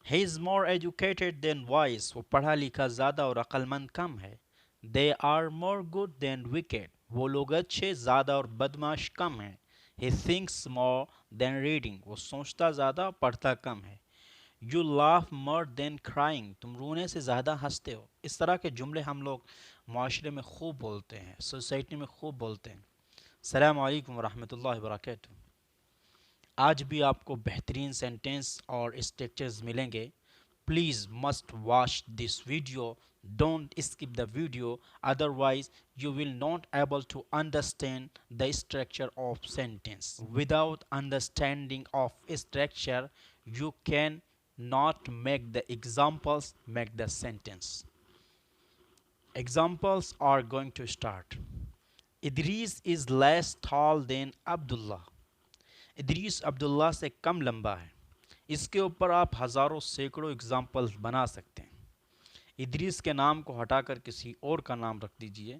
He is more educated than wise. وہ پڑھا لکھا زیادہ اور عقل مند کم ہے. They are more good than wicked. وہ لوگ اچھے زیادہ اور بدماش کم ہیں. He thinks more than reading. وہ سوچتا زیادہ اور پڑھتا کم ہے. You laugh more than crying. تم رونے سے زیادہ ہنستے ہو. اس طرح کے جملے ہم لوگ معاشرے میں خوب بولتے ہیں, سوسائٹی میں خوب بولتے ہیں. السلام علیکم ورحمۃ اللہ وبرکاتہ. آج بھی آپ کو بہترین سینٹینس اور اسٹرکچرز ملیں گے. Please must watch this video. Don't skip the video, otherwise you will not able to understand the structure of sentence. Without understanding of structure you can not make the examples make the sentence. Examples are going to start. Idris is less tall than Abdullah. Idris Abdullah سے کم لمبا ہے. اس کے اوپر آپ ہزاروں سینکڑوں examples بنا سکتے ہیں. ادریس کے نام کو ہٹا کر کسی اور کا نام رکھ دیجئے,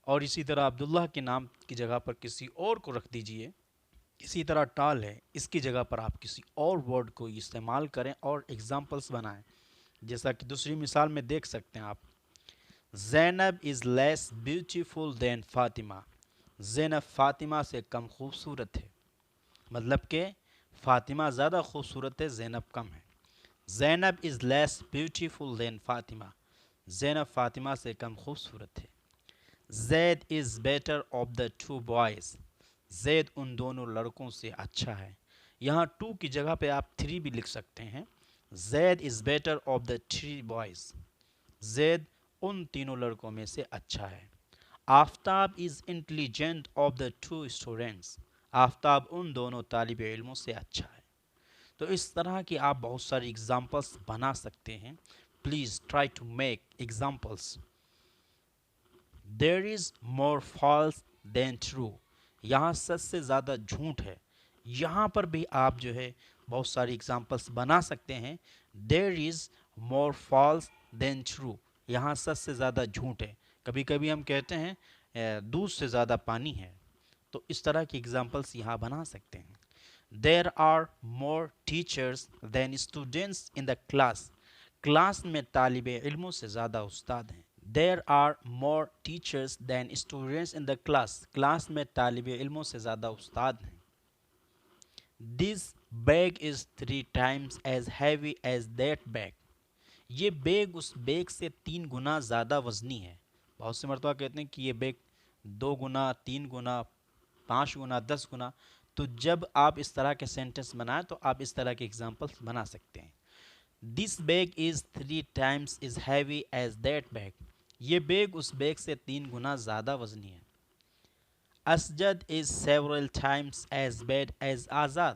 اور اسی طرح عبداللہ کے نام کی جگہ پر کسی اور کو رکھ دیجئے. اسی طرح ٹال ہے, اس کی جگہ پر آپ کسی اور ورڈ کو استعمال کریں اور ایگزامپلس بنائیں. جیسا کہ دوسری مثال میں دیکھ سکتے ہیں آپ. زینب is less beautiful than Fatima. Zainab Fatima سے کم خوبصورت ہے. مطلب کہ فاطمہ زیادہ خوبصورت ہے, زینب کم ہے. Zainab is less beautiful than Fatima. Zainab Fatima سے کم خوبصورت ہے. Zaid is better of the two boys. Zaid ان دونوں لڑکوں سے اچھا ہے. یہاں ٹو کی جگہ پہ آپ تھری بھی لکھ سکتے ہیں. Zaid is better of the three boys. Zaid ان تینوں لڑکوں میں سے اچھا ہے. Aftab is intelligent of the two students. Aftab ان دونوں طالب علموں سے اچھا ہے. تو اس طرح کی آپ بہت ساری اگزامپلس بنا سکتے ہیں. Please try to make examples. There is more false than true. یہاں سچ سے زیادہ جھوٹ ہے. یہاں پر بھی آپ جو ہے بہت ساری ایگزامپلس بنا سکتے ہیں. دیر is more false than true. یہاں سچ سے زیادہ جھوٹ ہے. کبھی کبھی ہم کہتے ہیں دودھ سے زیادہ پانی ہے. تو اس طرح کی ایگزامپلس یہاں بنا سکتے ہیں. There are more teachers than students in the class. Class میں طالب علموں سے زیادہ استاد ہیں. There are more teachers than students in the class. Class میں طالب علموں سے زیادہ استاد ہیں. This bag is 3 times as heavy as that bag. یہ بیگ اس بیگ سے 3 گنا زیادہ وزنی ہے. بہت سے مرتبہ کہتے ہیں کہ یہ بیگ 2 گنا 3 گنا 5 گنا 10 گنا. تو جب آپ اس طرح کے سینٹنس بنائیں تو آپ اس طرح کے ایگزامپلس بنا سکتے ہیں. This bag is 3 times as heavy as that bag. یہ بیگ اس بیگ سے 3 گنا زیادہ وزنی ہے. Asjad is several times as bad as Azad.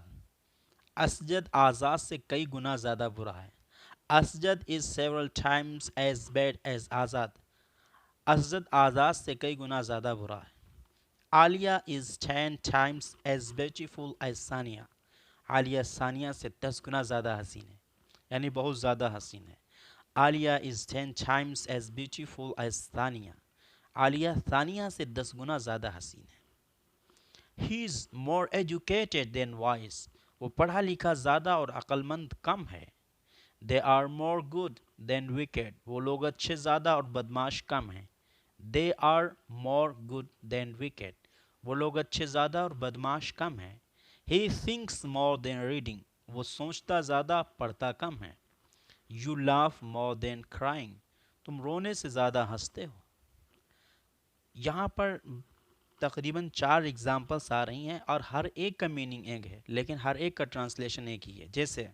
Asjad Azad سے کئی گنا زیادہ برا ہے. Asjad is several times as bad as Azad. Asjad Azad سے کئی گنا زیادہ برا ہے. Alia is 10 times as beautiful as Sania. Alia Sania سے 10 گنا زیادہ حسین ہے, یعنی بہت زیادہ حسین ہے. Alia is 10 times as beautiful as Sania. Alia Sania سے 10 گنا زیادہ حسین ہے. He is more educated than wise. وہ پڑھا لکھا زیادہ اور عقل مند کم ہے. They are more good than wicked. وہ لوگ اچھے زیادہ اور بدماش کم ہیں. They are more good than wicked. وہ لوگ اچھے زیادہ اور بدماش کم ہیں. He thinks more than reading. وہ سوچتا زیادہ پڑھتا کم ہے. You laugh more than crying. تم رونے سے زیادہ ہنستے ہو. یہاں پر تقریباً 4 ایگزامپلس آ رہی ہیں اور ہر ایک کا میننگ ایک ہے, لیکن ہر ایک کا ٹرانسلیشن ایک ہی ہے. جیسے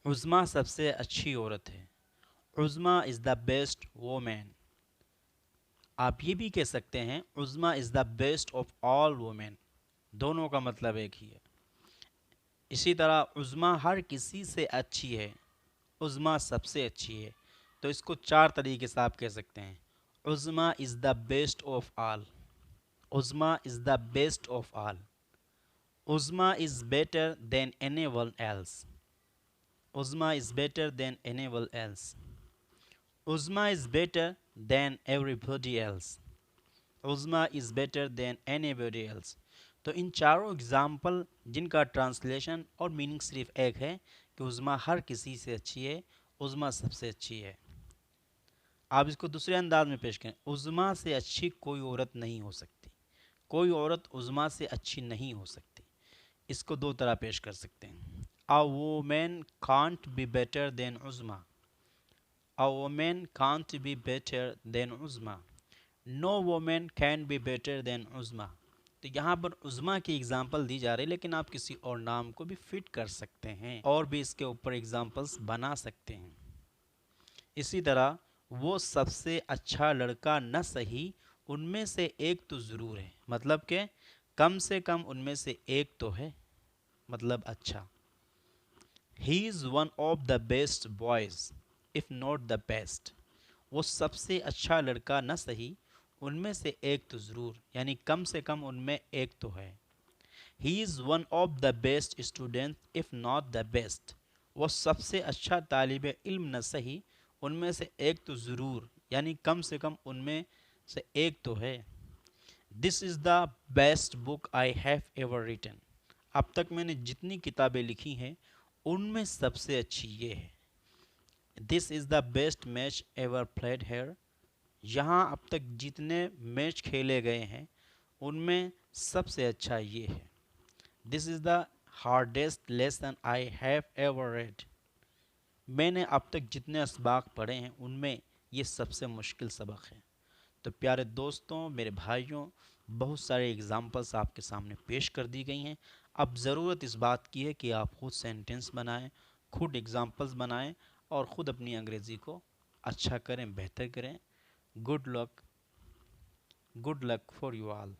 عظمیٰ سب سے اچھی عورت ہے. Uzma is the best woman. آپ یہ بھی کہہ سکتے ہیں Uzma is the best of all women. دونوں کا مطلب ایک ہی ہے. اسی طرح عظمیٰ ہر کسی سے اچھی ہے. عظمیٰ سب سے اچھی ہے. تو اس کو 4 طریقے سے آپ کہہ سکتے ہیں. Uzma is the best of all. Uzma is the best of all. Uzma is better than anyone else. Uzma is better than anyone else. Uzma is better than everybody else. Uzma is better than anybody else. تو ان چاروں example جن کا translation اور meaning صرف ایک ہے کہ عظمیٰ ہر کسی سے اچھی ہے، عظمیٰ سب سے اچھی ہے۔ آپ اس کو دوسرے انداز میں پیش کریں، عظمیٰ سے اچھی کوئی عورت نہیں ہو سکتی، کوئی عورت عظمیٰ سے اچھی نہیں ہو سکتی۔ اس کو دو طرح پیش کر سکتے ہیں، A woman can't be better than Uzma, A woman can't be better than Uzma, No woman can be better than عظمیٰ۔ تو یہاں پر عظمیٰ کی اگزامپل دی جا رہی ہے، لیکن آپ کسی اور نام کو بھی فٹ کر سکتے ہیں اور بھی اس کے اوپر اگزامپلس بنا سکتے ہیں۔ اسی طرح وہ سب سے اچھا لڑکا نہ سہی ان میں سے ایک تو ضرور ہے، مطلب کہ کم سے کم ان میں سے ایک تو ہے، مطلب اچھا۔ He is one of the best boys if not the best، وہ سب سے اچھا لڑکا نہ سہی ان میں سے ایک تو ضرور، یعنی کم سے کم ان میں ایک تو ہے۔ He is one of the best students if not the best، وہ سب سے اچھا طالب علم نہ سہی ان میں سے ایک تو ضرور، یعنی کم سے کم ان میں سے ایک تو ہے۔ This is the best book I have ever written، اب تک میں نے جتنی کتابیں لکھی ہیں ان میں سب سے اچھی یہ ہے۔ This is the best match ever played here، یہاں اب تک جتنے میچ کھیلے گئے ہیں ان میں سب سے اچھا یہ ہے۔ This is the hardest lesson I have ever read، میں نے اب تک جتنے اسباق پڑھے ہیں ان میں یہ سب سے مشکل سبق ہے۔ تو پیارے دوستوں، میرے بھائیوں، بہت سارے اگزامپلس آپ کے سامنے پیش کر دی گئی ہیں۔ اب ضرورت اس بات کی ہے کہ آپ خود سینٹنس بنائیں، خود اگزامپلس بنائیں اور خود اپنی انگریزی کو اچھا کریں، بہتر کریں۔ Good luck for you all.